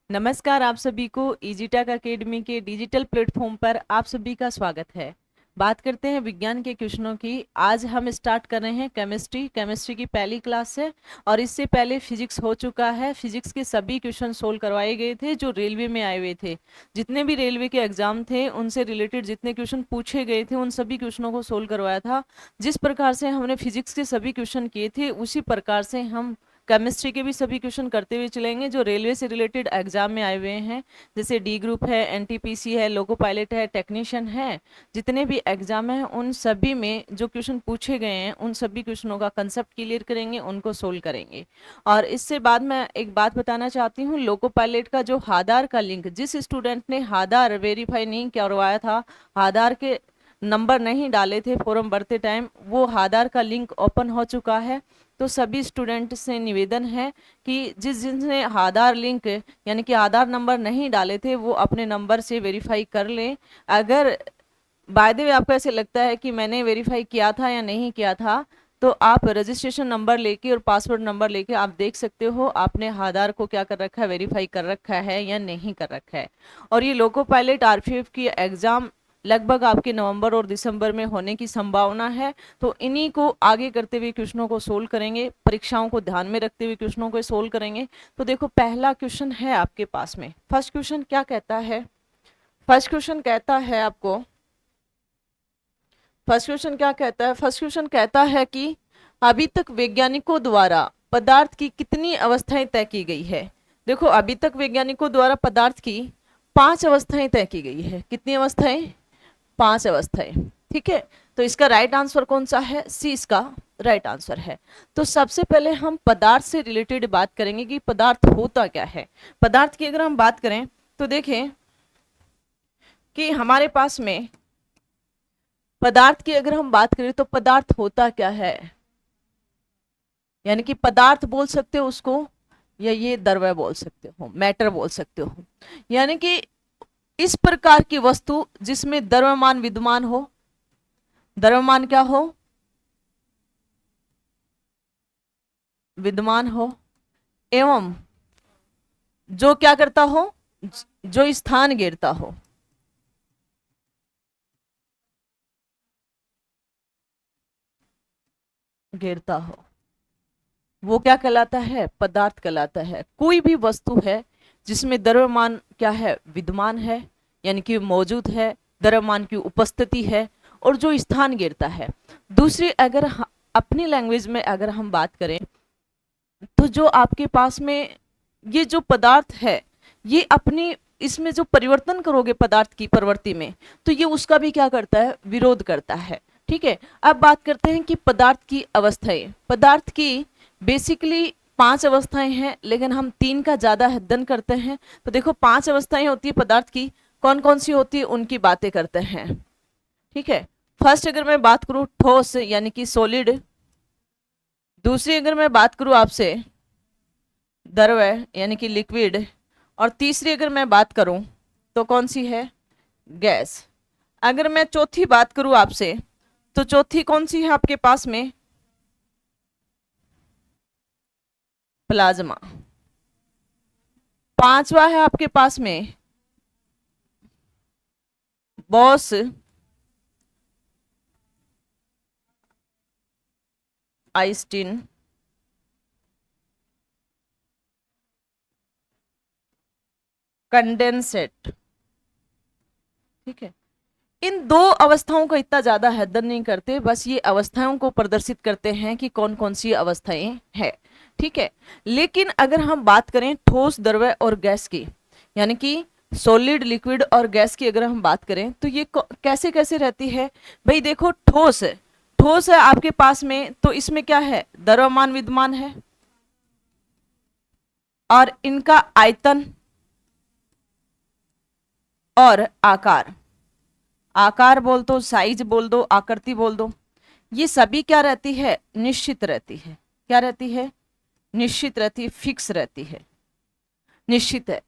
नमस्कार, आप सभी को इजीटेक एकेडमी के डिजिटल प्लेटफॉर्म पर आप सभी का स्वागत है। बात करते हैं विज्ञान के क्वेश्चनों की। आज हम स्टार्ट कर रहे हैं केमिस्ट्री की पहली क्लास है। और इससे पहले फिजिक्स हो चुका है। फिजिक्स के सभी क्वेश्चन सोल्व करवाए गए थे जो रेलवे में आए हुए थे। जितने भी रेलवे के एग्जाम थे उनसे रिलेटेड जितने क्वेश्चन पूछे गए थे उन सभी क्वेश्चनों को सोल्व करवाया था। जिस प्रकार से हमने फिजिक्स के सभी क्वेश्चन किए थे उसी प्रकार से हम केमिस्ट्री के भी सभी क्वेश्चन करते हुए चलेंगे जो रेलवे से रिलेटेड एग्जाम में आए हुए हैं। जैसे डी ग्रुप है, एनटीपीसी है, लोको पायलट है, टेक्नीशियन है, जितने भी एग्जाम हैं उन सभी में जो क्वेश्चन पूछे गए हैं उन सभी क्वेश्चनों का कंसेप्ट क्लियर करेंगे, उनको सोल्व करेंगे। और इससे बाद मैं एक बात बताना चाहती हूँ, लोको पायलट का जो आधार का लिंक, जिस स्टूडेंट ने आधार वेरीफाई नहीं करवाया था, आधार के नंबर नहीं डाले थे फॉर्म भरते टाइम, वो आधार का लिंक ओपन हो चुका है। तो सभी स्टूडेंट से निवेदन है कि जिसने आधार लिंक यानी कि आधार नंबर नहीं डाले थे वो अपने नंबर से वेरीफाई कर लें। अगर बाय द वे आपको ऐसे लगता है कि मैंने वेरीफाई किया था या नहीं किया था, तो आप रजिस्ट्रेशन नंबर लेके और पासवर्ड नंबर लेके आप देख सकते हो आपने आधार को क्या कर रखा है, वेरीफाई कर रखा है या नहीं कर रखा है। और ये लोको पायलट आरपीएफ की एग्जाम लगभग आपके नवंबर और दिसंबर में होने की संभावना है। तो इन्हीं को आगे करते हुए क्वेश्चनों को सोल्व करेंगे, परीक्षाओं को ध्यान में रखते हुए क्वेश्चनों को सोल्व करेंगे। तो देखो, पहला क्वेश्चन है आपके पास में। फर्स्ट क्वेश्चन क्या कहता है? फर्स्ट क्वेश्चन कहता है आपको, फर्स्ट क्वेश्चन क्या कहता है? फर्स्ट क्वेश्चन कहता है कि अभी तक वैज्ञानिकों द्वारा पदार्थ की कितनी अवस्थाएं तय की गई है। देखो, अभी तक वैज्ञानिकों द्वारा पदार्थ की 5 अवस्थाएं तय की गई है। कितनी अवस्थाएं? 5 अवस्थाएं। ठीक है, तो इसका राइट आंसर कौन सा है? सी इसका राइट आंसर है। तो सबसे पहले हम पदार्थ से रिलेटेड बात करेंगे कि पदार्थ होता क्या है। पदार्थ की अगर हम बात करें तो देखें कि हमारे पास में पदार्थ की अगर हम बात करें तो पदार्थ होता क्या है, यानी कि पदार्थ बोल सकते हो उसको, या ये द्रव्य बोल सकते हो, मैटर बोल सकते हो। यानी कि इस प्रकार की वस्तु जिसमें द्रव्यमान विद्यमान हो। द्रव्यमान क्या हो? विद्यमान हो, एवं जो क्या करता हो, जो स्थान घेरता हो। घेरता हो, वो क्या कहलाता है? पदार्थ कहलाता है। कोई भी वस्तु है जिसमें द्रव्यमान क्या है? विद्यमान है, यानी कि मौजूद है, द्रव्यमान की उपस्थिति है, और जो स्थान घेरता है। दूसरी अगर अपनी लैंग्वेज में अगर हम बात करें तो जो आपके पास में ये जो पदार्थ है, ये अपनी इसमें जो परिवर्तन करोगे पदार्थ की प्रवृत्ति में, तो ये उसका भी क्या करता है? विरोध करता है। ठीक है, अब बात करते हैं कि पदार्थ की अवस्थाएं। पदार्थ की बेसिकली 5 अवस्थाएं हैं, लेकिन हम 3 का ज्यादा अध्ययन करते हैं। तो देखो, 5 अवस्थाएं होती है पदार्थ की, कौन कौन सी होती है उनकी बातें करते हैं। ठीक है, फर्स्ट अगर मैं बात करूं ठोस यानी कि सॉलिड। दूसरी अगर मैं बात करूं आपसे द्रव्य यानी कि लिक्विड। और तीसरी अगर मैं बात करूं तो कौन सी है? गैस। अगर मैं चौथी बात करूं आपसे तो चौथी कौन सी है आपके पास में? प्लाज्मा। पांचवा है आपके पास में बॉस आइंस्टीन। कंडेंसेट। ठीक है, इन 2 अवस्थाओं का इतना ज्यादा अध्ययन नहीं करते, बस ये अवस्थाओं को प्रदर्शित करते हैं कि कौन कौन सी अवस्थाएं हैं। ठीक है, लेकिन अगर हम बात करें ठोस, द्रव्य और गैस की, यानी कि सॉलिड, लिक्विड और गैस की अगर हम बात करें तो ये कैसे कैसे रहती है। भाई देखो, ठोस है, ठोस है आपके पास में, तो इसमें क्या है? द्रव्यमान विद्यमान है, और इनका आयतन और आकार, आकार बोल दो, साइज बोल दो, आकृति बोल दो, ये सभी क्या रहती है? निश्चित रहती है। क्या रहती है? निश्चित रहती है, फिक्स रहती है, निश्चित है।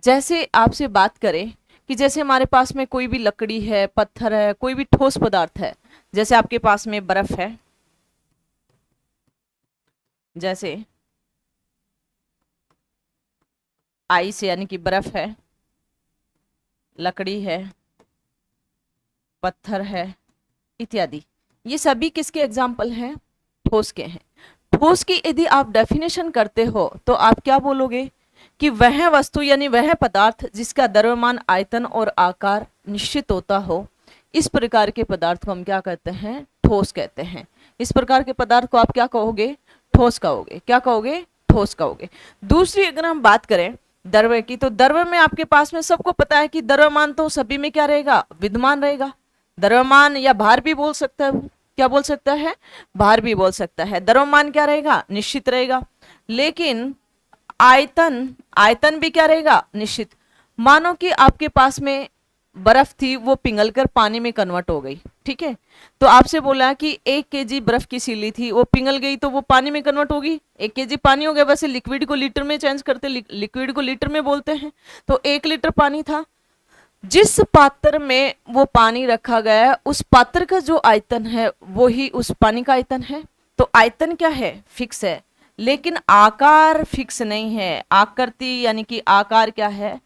जैसे आपसे बात करें कि जैसे हमारे पास में कोई भी लकड़ी है, पत्थर है, कोई भी ठोस पदार्थ है, जैसे आपके पास में बर्फ है, जैसे आइस यानी कि बर्फ है, लकड़ी है, पत्थर है इत्यादि। ये सभी किसके एग्जाम्पल हैं? ठोस के हैं। ठोस की यदि आप डेफिनेशन करते हो तो आप क्या बोलोगे कि वह वस्तु यानी वह पदार्थ जिसका द्रव्यमान, आयतन और आकार निश्चित होता हो, इस प्रकार के पदार्थ को हम क्या कहते हैं? ठोस कहते हैं। इस प्रकार के पदार्थ को आप क्या कहोगे? ठोस कहोगे। क्या कहोगे? ठोस कहोगे। दूसरी अगर हम बात करें द्रव्य की, तो द्रव्य में आपके पास में सबको पता है कि द्रव्यमान तो सभी में क्या रहेगा? विद्यमान रहेगा। द्रव्यमान या भार भी बोल सकता है, क्या बोल सकता है? भार भी बोल सकता है। द्रव्यमान क्या रहेगा? निश्चित रहेगा। लेकिन आयतन, आयतन भी क्या रहेगा? निश्चित। मानो कि आपके पास में बर्फ थी, वो पिघलकर पानी में कन्वर्ट हो गई, ठीक है। तो आपसे बोला कि 1 kg बर्फ की सिल्ली थी, वो पिघल गई तो वो पानी में कन्वर्ट होगी, 1 kg पानी हो गया। वैसे लिक्विड को लीटर में चेंज करते, लिक्विड को लीटर में बोलते हैं। तो 1 लीटर पानी था, जिस पात्र में वो पानी रखा गया है उस पात्र का जो आयतन है वो ही उस पानी का आयतन है। तो आयतन क्या है? फिक्स है। लेकिन आकार फिक्स नहीं है। आकृति यानी कि आकार क्या है?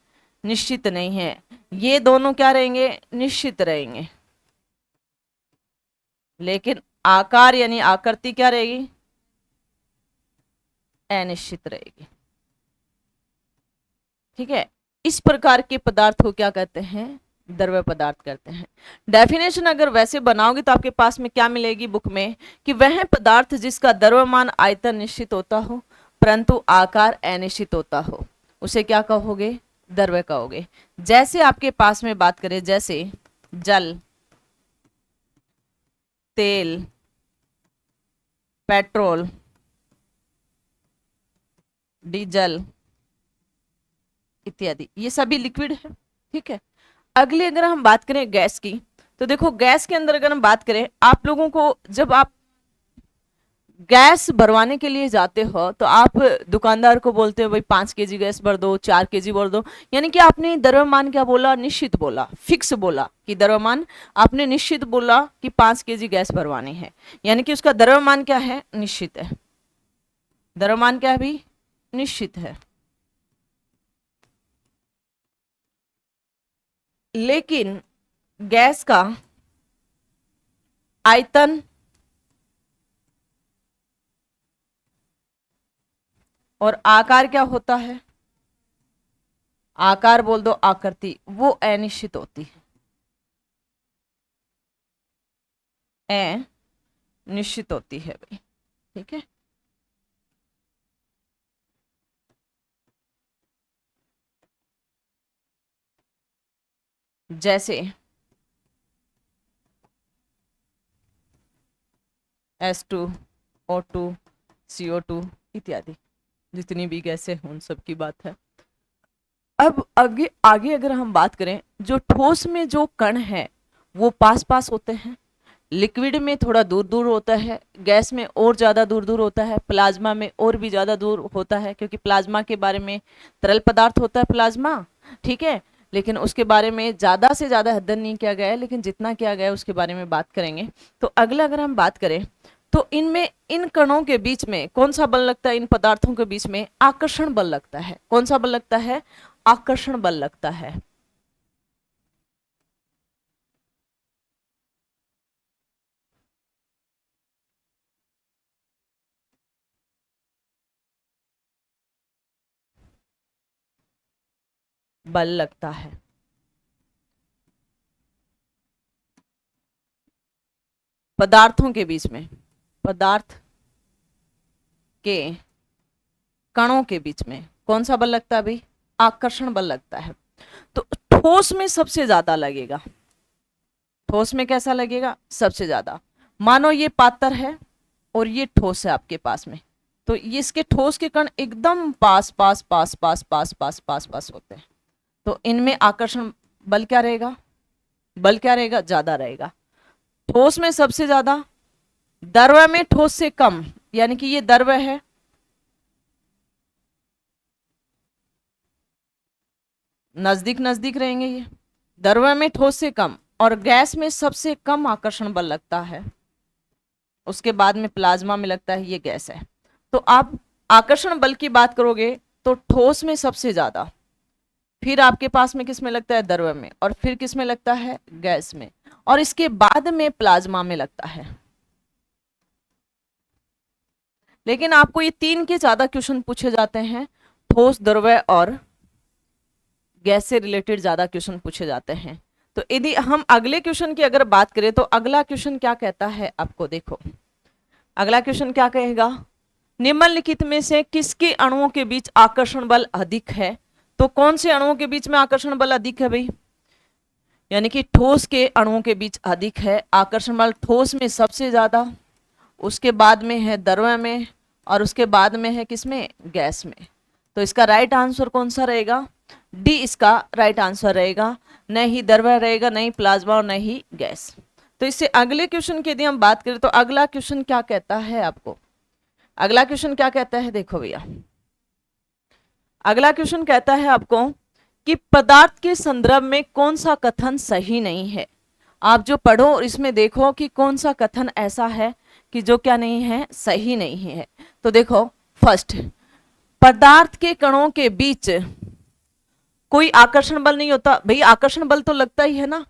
निश्चित नहीं है। ये दोनों क्या रहेंगे? निश्चित रहेंगे। लेकिन आकार यानी आकृति क्या रहेगी? अनिश्चित रहेगी, ठीक है। इस प्रकार के पदार्थ को क्या कहते हैं? द्रव्य पदार्थ कहते हैं। डेफिनेशन अगर वैसे बनाओगे तो आपके पास में क्या मिलेगी बुक में कि वह पदार्थ जिसका द्रव्यमान, आयतन निश्चित होता हो परंतु आकार अनिश्चित होता हो, उसे क्या कहोगे? द्रव्य कहोगे। जैसे आपके पास में बात करें, जैसे जल, तेल, पेट्रोल, डीजल इत्यादि, ये सभी लिक्विड है, ठीक है। अगली अगर हम बात करें गैस की, तो देखो गैस के अंदर अगर हम बात करें, आप लोगों को जब आप गैस भरवाने के लिए जाते हो तो आप दुकानदार को बोलते हो भाई 5 kg गैस भर दो, 4 kg भर दो, यानी कि आपने द्रव्यमान क्या बोला? निश्चित बोला, फिक्स बोला कि द्रव्यमान आपने निश्चित बोला कि 5 kg गैस भरवानी है, यानी कि उसका द्रव्यमान क्या है? निश्चित है। द्रव्यमान क्या है भी? निश्चित है। लेकिन गैस का आयतन और आकार क्या होता है? आकार बोल दो, आकृति, वो अनिश्चित होती है, अनिश्चित होती है भाई, ठीक है। जैसे H2O2 CO2 इत्यादि, जितनी भी गैसें उन सब की बात है। अब आगे आगे अगर हम बात करें, जो ठोस में जो कण है वो पास पास होते हैं, लिक्विड में थोड़ा दूर दूर होता है, गैस में और ज़्यादा दूर दूर होता है, प्लाज्मा में और भी ज़्यादा दूर होता है, क्योंकि प्लाज्मा के बारे में, तरल पदार्थ होता है प्लाज्मा, ठीक है, लेकिन उसके बारे में ज़्यादा से ज़्यादा अध्ययन नहीं किया गया है, लेकिन जितना किया गया है उसके बारे में बात करेंगे। तो अगला अगर हम बात करें तो इनमें, इन कणों के बीच में कौन सा बल लगता है? इन पदार्थों के बीच में आकर्षण बल लगता है। कौन सा बल लगता है? आकर्षण बल लगता है। बल लगता है। पदार्थों के बीच में, पदार्थ के कणों के बीच में कौन सा बल लगता है भाई? आकर्षण बल लगता है। तो ठोस में सबसे ज्यादा लगेगा। ठोस में कैसा लगेगा? सबसे ज्यादा। मानो ये पात्र है और ये ठोस है आपके पास में, तो ये इसके ठोस के कण एकदम पास पास पास पास पास पास पास पास होते हैं, तो इनमें आकर्षण बल क्या रहेगा? बल क्या रहेगा? ज्यादा रहेगा। ठोस में सबसे ज्यादा, द्रव्य में ठोस से कम, यानी कि ये द्रव्य है, नजदीक नजदीक रहेंगे ये, द्रव्य में ठोस से कम, और गैस में सबसे कम आकर्षण बल लगता है, उसके बाद में प्लाज्मा में लगता है, ये गैस है। तो आप आकर्षण बल की बात करोगे तो ठोस में सबसे ज्यादा, फिर आपके पास में किस में लगता है, द्रव्य में, और फिर किस में लगता है, गैस में, और इसके बाद में प्लाज्मा में लगता है। लेकिन आपको ये 3 के ज्यादा क्वेश्चन पूछे जाते हैं, ठोस, द्रव्य और गैस से रिलेटेड ज्यादा क्वेश्चन पूछे जाते हैं। तो यदि हम अगले क्वेश्चन की अगर बात करें तो अगला क्वेश्चन क्या कहता है आपको, देखो अगला क्वेश्चन क्या कहेगा, निम्नलिखित में से किसके अणुओं के बीच आकर्षण बल अधिक है। तो कौन से अणुओं के बीच में आकर्षण बल अधिक है भाई, यानी कि ठोस के अणुओं के बीच अधिक है आकर्षण बल, ठोस में सबसे ज्यादा, उसके बाद में है द्रव्य में, और उसके बाद में है किसमें, गैस में। तो इसका राइट आंसर कौन सा रहेगा, डी इसका राइट आंसर रहेगा, न ही द्रव्य रहेगा, न ही प्लाज्मा और न ही गैस। तो इससे अगले क्वेश्चन की यदि हम बात करें तो अगला क्वेश्चन क्या कहता है आपको, अगला क्वेश्चन क्या कहता है, देखो भैया अगला क्वेश्चन कहता है आपको कि पदार्थ के संदर्भ में कौन सा कथन सही नहीं है। आप जो पढ़ो और इसमें देखो कि कौन सा कथन ऐसा है कि जो क्या नहीं है, सही नहीं है। तो देखो फर्स्ट, पदार्थ के कणों के बीच कोई आकर्षण बल नहीं होता। भाई आकर्षण बल तो लगता ही है ना,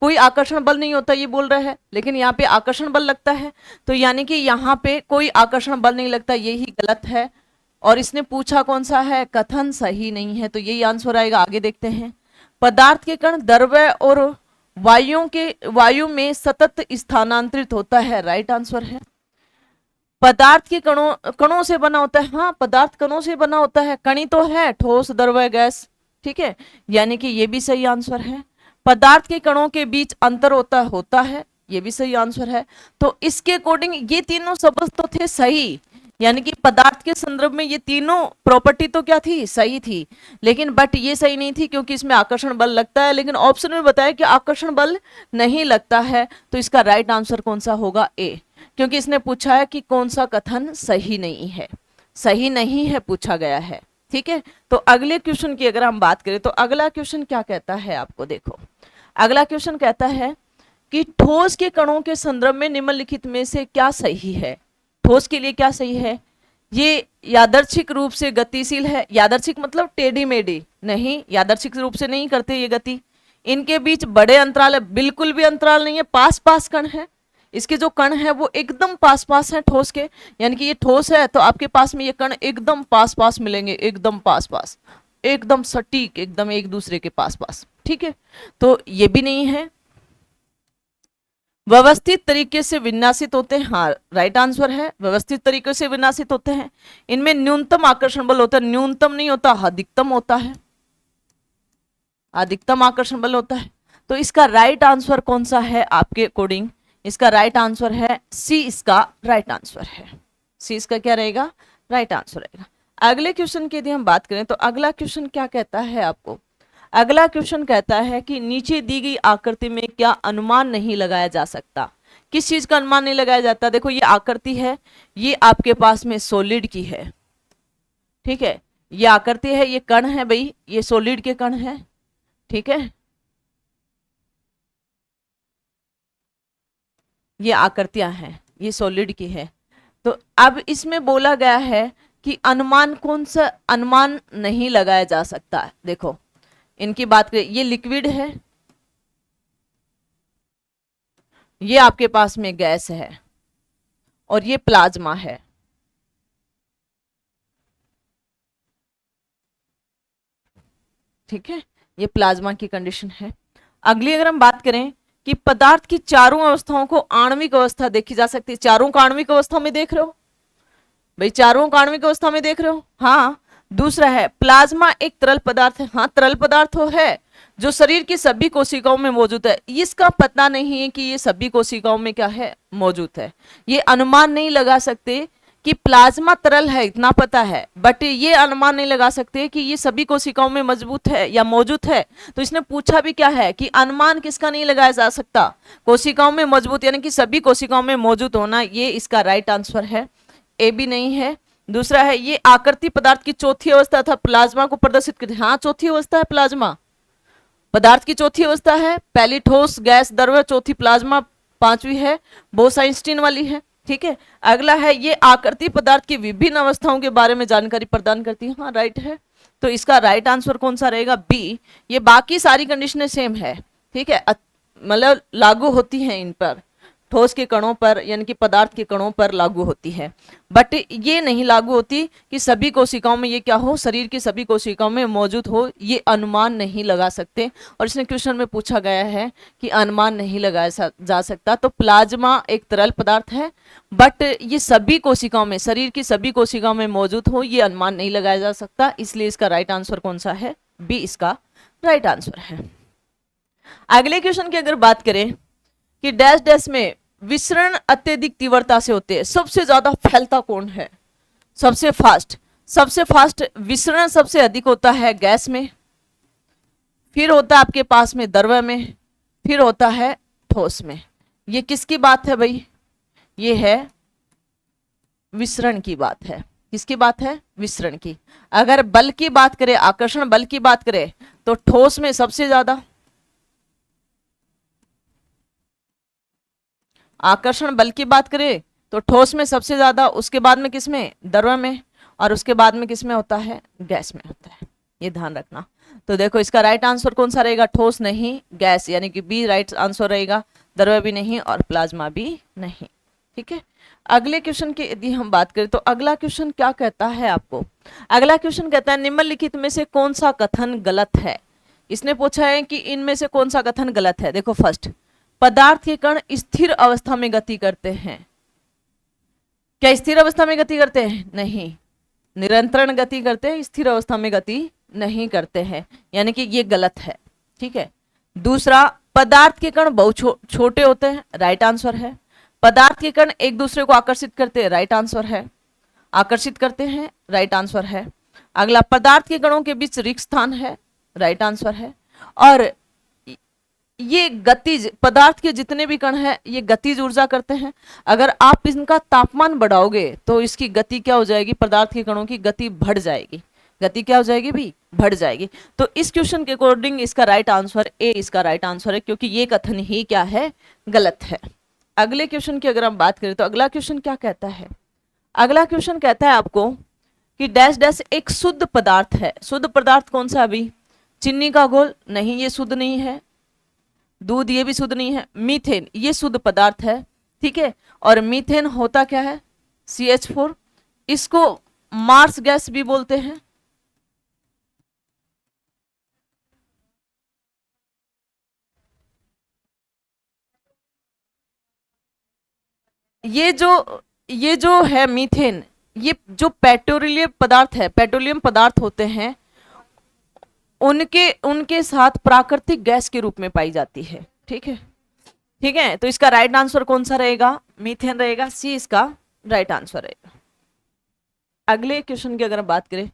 कोई आकर्षण बल नहीं होता ये बोल रहा है, लेकिन यहाँ पे आकर्षण बल लगता है। तो यानी कि यहाँ पे कोई आकर्षण बल नहीं लगता, यही गलत है। और इसने पूछा कौन सा है, कथन सही नहीं है, तो यही आंसर आएगा। आगे देखते हैं, पदार्थ के कण द्रव्य और वायु में सतत स्थानांतरित होता है, राइट आंसर है। पदार्थ के कणों से बना होता है, हाँ पदार्थ कणों से बना होता है, कणी तो है, ठोस, द्रव्य, गैस, ठीक है, यानी कि ये भी सही आंसर है। पदार्थ के कणों के बीच अंतर होता है, ये भी सही आंसर है। तो इसके अकॉर्डिंग ये तीनों शब्द तो थे सही, यानी कि पदार्थ के संदर्भ में ये तीनों प्रॉपर्टी तो क्या थी, सही थी। लेकिन बट ये सही नहीं थी क्योंकि इसमें आकर्षण बल लगता है, लेकिन ऑप्शन में बताया कि आकर्षण बल नहीं लगता है। तो इसका राइट आंसर कौन सा होगा, ए, क्योंकि इसने पूछा है कि कौन सा कथन सही नहीं है, सही नहीं है पूछा गया है, ठीक है। तो अगले क्वेश्चन की अगर हम बात करें तो अगला क्वेश्चन क्या कहता है आपको, देखो अगला क्वेश्चन कहता है कि ठोस के कणों के संदर्भ में निम्नलिखित में से क्या सही है। ठोस के लिए क्या सही है, ये यादृच्छिक रूप से गतिशील है, यादृच्छिक मतलब टेढ़ी मेढ़ी नहीं, यादृच्छिक रूप से नहीं करते ये गति। इनके बीच बड़े अंतराल है, बिल्कुल भी अंतराल नहीं है, पास पास कण है, इसके जो कण है वो एकदम पास पास है ठोस के, यानी कि ये ठोस है तो आपके पास में ये कण एकदम पास पास मिलेंगे, एकदम पास पास, एकदम सटीक, एकदम एक दूसरे के पास पास, ठीक है। तो ये भी नहीं है। व्यवस्थित तरीके से विन्यासित होते हैं, हाँ राइट आंसर है, व्यवस्थित तरीके से विन्यासित होते हैं। इनमें न्यूनतम आकर्षण बल होता है, न्यूनतम नहीं होता, अधिकतम होता है, अधिकतम आकर्षण बल होता है। तो इसका राइट आंसर कौन सा है आपके अकॉर्डिंग, इसका राइट आंसर है सी, इसका राइट आंसर है सी, इसका क्या रहेगा, राइट आंसर रहेगा। अगले क्वेश्चन की यदि हम बात करें तो अगला क्वेश्चन क्या कहता है आपको, अगला क्वेश्चन कहता है कि नीचे दी गई आकृति में क्या अनुमान नहीं लगाया जा सकता। किस चीज का अनुमान नहीं लगाया जाता, देखो ये आकृति है, ये आपके पास में सॉलिड की है, ठीक है, ये आकृति है, ये कण है भाई, ये सॉलिड के कण है, ठीक है, ये आकृतियां हैं, ये सॉलिड की है। तो अब इसमें बोला गया है कि अनुमान कौन सा अनुमान नहीं लगाया जा सकता है। देखो इनकी बात करें, ये लिक्विड है, ये आपके पास में गैस है, और ये प्लाज्मा है, ठीक है, ये प्लाज्मा की कंडीशन है। अगली अगर हम बात करें कि पदार्थ की चारों अवस्थाओं को आणविक अवस्था देखी जा सकती है, चारों को आणविक अवस्था में देख रहे हो भाई, चारों को आणविक अवस्था में देख रहे हो, हाँ। दूसरा है प्लाज्मा एक तरल पदार्थ है, हाँ तरल पदार्थ हो है जो शरीर की सभी कोशिकाओं में मौजूद है। इसका पता नहीं है कि ये सभी कोशिकाओं में क्या है, मौजूद है। ये अनुमान नहीं लगा सकते कि प्लाज्मा तरल है, इतना पता है, बट ये अनुमान नहीं लगा सकते कि ये सभी कोशिकाओं में मजबूत है या मौजूद है। तो इसने पूछा भी क्या है कि अनुमान किसका नहीं लगाया जा सकता, कोशिकाओं में मजबूत, यानी कि सभी कोशिकाओं में मौजूद होना, ये इसका राइट आंसर है, ए भी नहीं है। दूसरा है ये आकृति पदार्थ की चौथी अवस्था था, प्लाज्मा को प्रदर्शित करती है, हाँ चौथी अवस्था है प्लाज्मा, पदार्थ की चौथी अवस्था है, पहली ठोस, गैस, द्रव्य, चौथी प्लाज्मा, पांचवी है बोस-आइंस्टीन वाली है, ठीक है। अगला है ये आकृति पदार्थ की विभिन्न अवस्थाओं के बारे में जानकारी प्रदान करती है। हाँ राइट है, तो इसका राइट आंसर कौन सा रहेगा? बी। ये बाकी सारी कंडीशनें सेम है, ठीक है, मतलब लागू होती हैं इन पर, ठोस के कणों पर यानी कि पदार्थ के कणों पर लागू होती है, बट ये नहीं लागू होती कि सभी कोशिकाओं में ये क्या हो, शरीर की सभी कोशिकाओं में मौजूद हो, ये अनुमान नहीं लगा सकते। और इसने क्वेश्चन में पूछा गया है कि अनुमान नहीं लगाया जा सकता। तो प्लाज्मा एक तरल पदार्थ है, बट ये सभी कोशिकाओं में, शरीर की सभी कोशिकाओं में मौजूद हो, ये अनुमान नहीं लगाया जा सकता, इसलिए इसका राइट आंसर कौन सा है? बी इसका राइट आंसर है। अगले क्वेश्चन की अगर बात करें कि डैश डैश में विसरण अत्यधिक तीव्रता से होते हैं, सबसे ज्यादा फैलता कौन है? सबसे फास्ट विसरण सबसे अधिक होता है गैस में, फिर होता है आपके पास में द्रव्य में, फिर होता है ठोस में। ये किसकी बात है भाई? ये है विसरण की बात है। किसकी बात है? विसरण की। अगर बल की बात करें, आकर्षण बल की बात करें, तो ठोस में सबसे ज्यादा, आकर्षण बल की बात करें तो ठोस में सबसे ज्यादा, उसके बाद में किस में? द्रव्य में, और उसके बाद में किस में होता है? गैस में होता है। ये ध्यान रखना। तो देखो इसका राइट आंसर कौन सा रहेगा? ठोस नहीं, गैस, यानी कि बी राइट आंसर रहेगा। द्रव्य भी नहीं और प्लाज्मा भी नहीं। ठीक है। अगले क्वेश्चन की यदि हम बात करें तो अगला क्वेश्चन क्या कहता है आपको? अगला क्वेश्चन कहता है निम्नलिखित में से कौन सा कथन गलत है? इसने पूछा है कि इनमें से कौन सा कथन गलत है। देखो फर्स्ट, पदार्थ के कण स्थिर अवस्था में गति करते हैं। क्या स्थिर अवस्था में गति करते हैं? नहीं। निरंतर गति करते हैं, स्थिर अवस्था में गति नहीं करते हैं, यानी कि ये गलत है। ठीक है। दूसरा, पदार्थ के कण बहुत छोटे होते हैं, राइट आंसर है। पदार्थ के कण एक दूसरे को आकर्षित करते हैं, राइट आंसर है। आकर्षित करते हैं, राइट आंसर है। अगला, पदार्थ के कणों के बीच रिक्त स्थान है, राइट आंसर है। और ये गतिज, पदार्थ के जितने भी कण हैं ये गतिज ऊर्जा करते हैं। अगर आप इनका तापमान बढ़ाओगे तो इसकी गति क्या हो जाएगी? पदार्थ के कणों की गति बढ़ जाएगी। गति क्या हो जाएगी भी? बढ़ जाएगी। तो इस क्वेश्चन के अकॉर्डिंग इसका राइट आंसर ए इसका राइट आंसर है, क्योंकि ये कथन ही क्या है? गलत है। अगले क्वेश्चन की अगर हम बात करें तो अगला क्वेश्चन क्या कहता है? अगला क्वेश्चन कहता है आपको कि डैश डैश एक शुद्ध पदार्थ है। शुद्ध पदार्थ कौन सा? अभी चीनी का घोल नहीं, ये शुद्ध नहीं है। दूध, ये भी शुद्ध नहीं है। मीथेन, ये शुद्ध पदार्थ है। ठीक है। और मीथेन होता क्या है? CH4। इसको मार्स गैस भी बोलते हैं। ये जो है मीथेन, ये जो पेट्रोलियम पदार्थ है, पेट्रोलियम पदार्थ होते हैं, उनके उनके साथ प्राकृतिक गैस के रूप में पाई जाती है। ठीक है। ठीक है। तो इसका राइट आंसर कौन सा रहेगा? मीथेन रहेगा। सी इसका राइट आंसर रहेगा। अगले क्वेश्चन की अगर बात करें,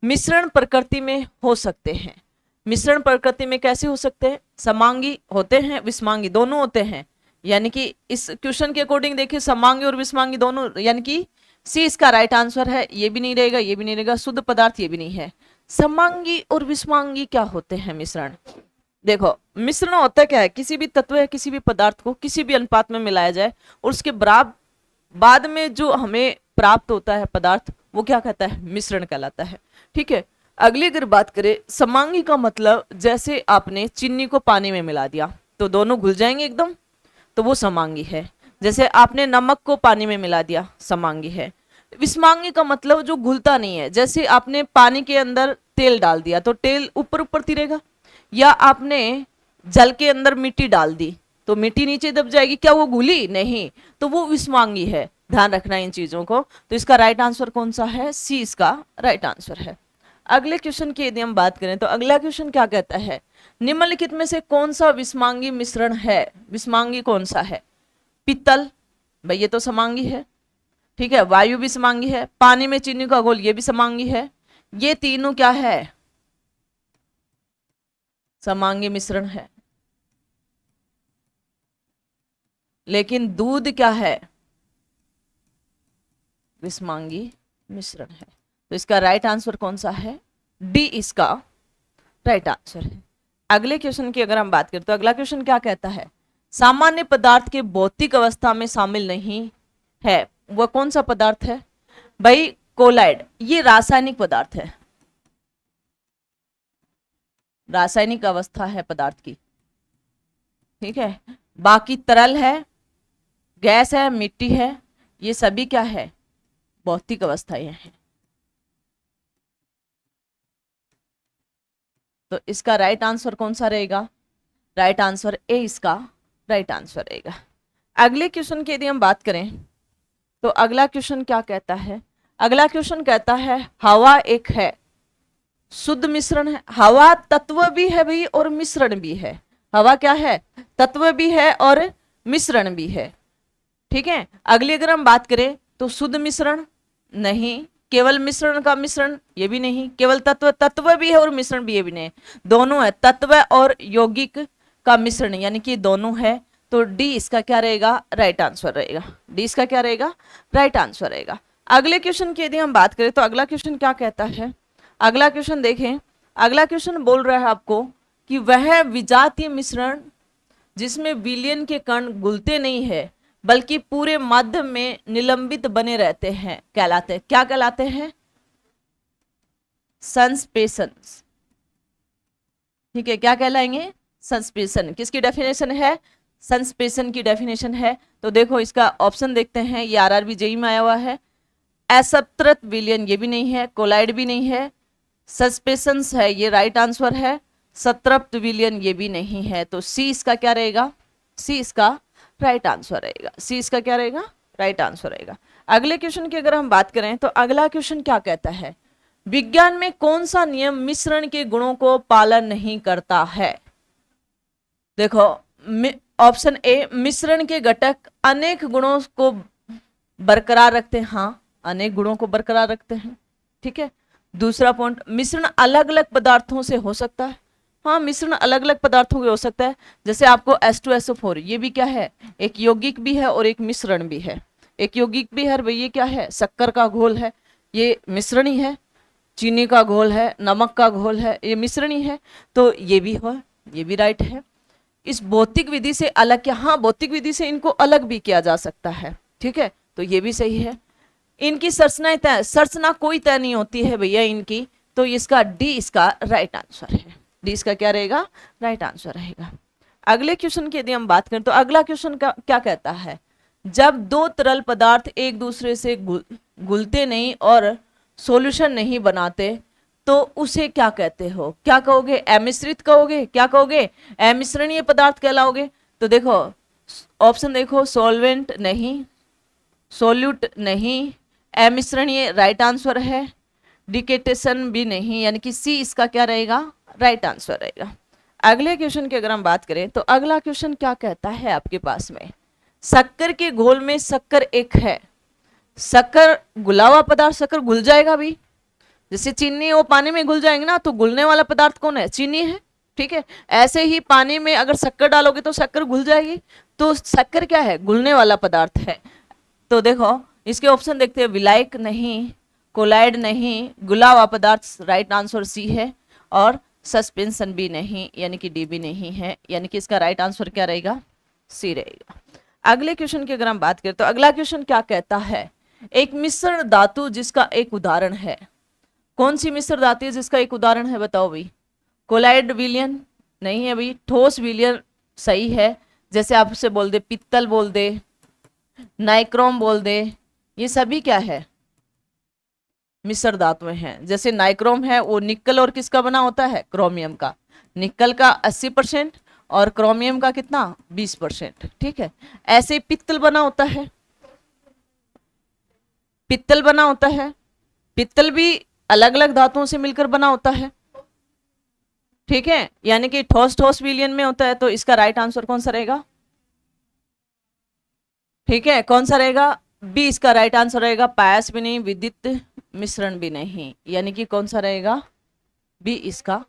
मिश्रण प्रकृति में हो सकते हैं। मिश्रण प्रकृति में कैसे हो सकते हैं? समांगी होते हैं, विषमांगी दोनों होते हैं। यानी कि इस क्वेश्चन के अकॉर्डिंग देखिए समांगी और विषमांगी दोनों, यानी कि सी इसका राइट आंसर है। ये भी नहीं रहेगा, ये भी नहीं रहेगा। शुद्ध पदार्थ ये भी नहीं है। समांगी और विषमांगी क्या होते हैं? मिश्रण। देखो मिश्रण होता क्या है? किसी भी तत्व या किसी भी पदार्थ को किसी भी अनुपात में मिलाया जाए और उसके बराबर बाद में जो हमें प्राप्त होता है पदार्थ, वो क्या कहता है? मिश्रण कहलाता है। ठीक है। अगली अगर बात करें, समांगी का मतलब जैसे आपने चीनी को पानी में मिला दिया तो दोनों घुल जाएंगे एकदम, तो वो समांगी है। जैसे आपने नमक को पानी में मिला दिया, समांगी है। विषमांगी का मतलब जो घुलता नहीं है, जैसे आपने पानी के अंदर तेल डाल दिया तो तेल ऊपर ऊपर तिरेगा, या आपने जल के अंदर मिट्टी डाल दी तो मिट्टी नीचे दब जाएगी, क्या वो घुली? नहीं, तो वो विषमांगी है। ध्यान रखना इन चीजों को। तो इसका राइट आंसर कौन सा है? सी इसका राइट आंसर है। अगले क्वेश्चन की यदि हम बात करें तो अगला क्वेश्चन क्या कहता है? निम्नलिखित में से कौन सा विषमांगी मिश्रण है? विषमांगी कौन सा है? पीतल, भाई ये तो समांगी है। ठीक है। वायु भी समांगी है। पानी में चीनी का घोल, ये भी समांगी है। ये तीनों क्या है? समांगी मिश्रण है। लेकिन दूध क्या है? विषमांगी मिश्रण है। तो इसका राइट आंसर कौन सा है? डी इसका राइट आंसर है। अगले क्वेश्चन की अगर हम बात करें तो अगला क्वेश्चन क्या कहता है? सामान्य पदार्थ के भौतिक अवस्था में शामिल नहीं है वह कौन सा पदार्थ है भाई? कोलाइड। ये रासायनिक पदार्थ है, रासायनिक अवस्था है पदार्थ की, ठीक है। बाकी तरल है, गैस है, मिट्टी है, ये सभी क्या है? भौतिक अवस्थाएं हैं। तो इसका राइट आंसर कौन सा रहेगा? राइट आंसर ए इसका राइट आंसर रहेगा। अगले क्वेश्चन की यदि हम बात करें तो अगला क्वेश्चन क्या कहता है? अगला क्वेश्चन कहता है हवा एक है, शुद्ध मिश्रण है। हवा तत्व भी है भाई और मिश्रण भी है। हवा क्या है? तत्व भी है और मिश्रण भी है, ठीक है। अगली अगर हम बात करें तो शुद्ध मिश्रण नहीं, केवल मिश्रण का मिश्रण ये भी नहीं, केवल तत्व, तत्व भी है और मिश्रण भी ये भी नहीं, दोनों है, तत्व और यौगिक का मिश्रण, यानी कि दोनों है। तो डी इसका क्या रहेगा? राइट आंसर रहेगा। डी इसका क्या रहेगा? राइट आंसर रहेगा। अगले क्वेश्चन की यदि हम बात करें तो अगला क्वेश्चन क्या कहता है? अगला क्वेश्चन देखें, अगला क्वेश्चन बोल रहा है आपको कि वह विजातीय मिश्रण जिसमें विलयन के कण घुलते नहीं है बल्कि पूरे माध्यम में निलंबित बने रहते हैं कहलाते हैं, क्या कहलाते हैं? संस्पेशन, ठीक है। क्या कहलाएंगे? संस्पेशन। किसकी डेफिनेशन है? संस्पेशन की डेफिनेशन है। तो देखो इसका ऑप्शन देखते हैं, ये आरआरबी जेई में आया हुआ है। असंतृप्त विलयन ये भी नहीं है, कोलाइड भी नहीं है, सस्पेंशंस है ये राइट आंसर है, संतृप्त विलयन ये भी नहीं है। तो सी इसका क्या रहेगा? सी इसका राइट आंसर रहेगा। सी इसका क्या रहेगा? राइट आंसर रहेगा। अगले क्वेश्चन की अगर हम बात करें तो अगला क्वेश्चन क्या कहता है? विज्ञान में कौन सा नियम मिश्रण के गुणों को पालन नहीं करता है? देखो ऑप्शन ए, मिश्रण के घटक अनेक गुणों को बरकरार रखते हैं। हाँ, अनेक गुणों को बरकरार रखते हैं, ठीक है। दूसरा पॉइंट, मिश्रण अलग अलग पदार्थों से हो सकता है। हाँ, मिश्रण अलग अलग पदार्थों के हो सकता है। जैसे आपको H2SO4 ये भी क्या है? एक यौगिक भी है और एक मिश्रण भी है। एक यौगिक भी है भाई, ये क्या है? शक्कर का घोल है, ये मिश्रण ही है। चीनी का घोल है, नमक का घोल है, ये मिश्रण ही है। तो ये भी हो, ये भी राइट है। इस भौतिक विधि से अलग क्या? हाँ, भौतिक विधि से इनको अलग भी किया जा सकता है, ठीक है। तो ये भी सही है। इनकी संरचना तय, संरचना कोई तय नहीं होती है भैया इनकी। तो इसका डी इसका राइट आंसर है। डी इसका क्या रहेगा? राइट आंसर रहेगा। अगले क्वेश्चन की यदि हम बात करें तो अगला क्वेश्चन क्या कहता है? जब दो तरल पदार्थ एक दूसरे से घुलते नहीं और सॉल्यूशन नहीं बनाते तो उसे क्या कहते हो? क्या कहोगे? अमिश्रित कहोगे? क्या कहोगे? अमिश्रणीय पदार्थ कहलाओगे। तो देखो ऑप्शन देखो, सॉल्वेंट नहीं, सोल्यूट नहीं, अमिश्रणीय राइट आंसर है, डिकेटेशन भी नहीं, यानी कि सी इसका क्या रहेगा? राइट आंसर रहेगा। अगले क्वेश्चन की अगर हम बात करें तो अगला क्वेश्चन क्या कहता है आपके पास में? शक्कर के घोल में शक्कर एक है, शक्कर घुला हुआ पदार्थ, शक्कर घुल जाएगा भी। जैसे चीनी वो पानी में घुल जाएंगे ना, तो घुलने वाला पदार्थ कौन है? चीनी है, ठीक है। ऐसे ही पानी में अगर शक्कर डालोगे तो शक्कर घुल जाएगी। तो शक्कर क्या है? घुलने वाला पदार्थ है। तो देखो इसके ऑप्शन देखते हैं, विलायक नहीं, कोलाइड नहीं, घुला हुआ पदार्थ राइट आंसर सी है, और सस्पेंशन भी नहीं, यानी कि डी भी नहीं है, यानी कि इसका राइट आंसर क्या रहेगा? सी रहेगा। अगले क्वेश्चन की अगर हम बात करें तो अगला क्वेश्चन क्या कहता है? एक मिश्रण धातु जिसका एक उदाहरण है। कौन सी मिश्र धातु है जिसका एक उदाहरण है? बताओ भाई। कोलाइड विलयन नहीं है भाई, ठोस विलयन सही है। जैसे आपसे बोल दे पित्तल, बोल दे नाइक्रोम, बोल दे, ये सभी क्या है? मिश्र धातुएं हैं। जैसे नाइक्रोम है वो निकल और किसका बना होता है? क्रोमियम का। निकल का 80% और क्रोमियम का कितना? 20%, ठीक है। ऐसे पित्तल बना होता है, पित्तल बना होता है, पित्तल भी अलग अलग धातुओं से मिलकर बना होता है, ठीक है। यानी कि ठोस ठोस विलयन में होता है। तो इसका राइट आंसर कौन सा रहेगा? ठीक है, कौन सा रहेगा? बी इसका राइट आंसर रहेगा। पायस भी नहीं, विद्युत मिश्रण भी नहीं, यानी कि कौन सा रहेगा? बी इसका,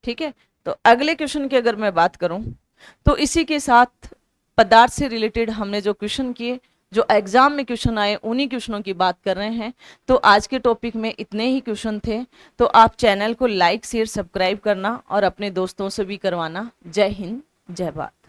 ठीक है। तो अगले क्वेश्चन की अगर मैं बात करूं तो इसी के साथ पदार्थ से रिलेटेड हमने जो क्वेश्चन किए, जो एग्जाम में क्वेश्चन आए, उन्हीं क्वेश्चनों की बात कर रहे हैं। तो आज के टॉपिक में इतने ही क्वेश्चन थे। तो आप चैनल को लाइक शेयर सब्सक्राइब करना और अपने दोस्तों से भी करवाना। जय हिंद, जय भारत।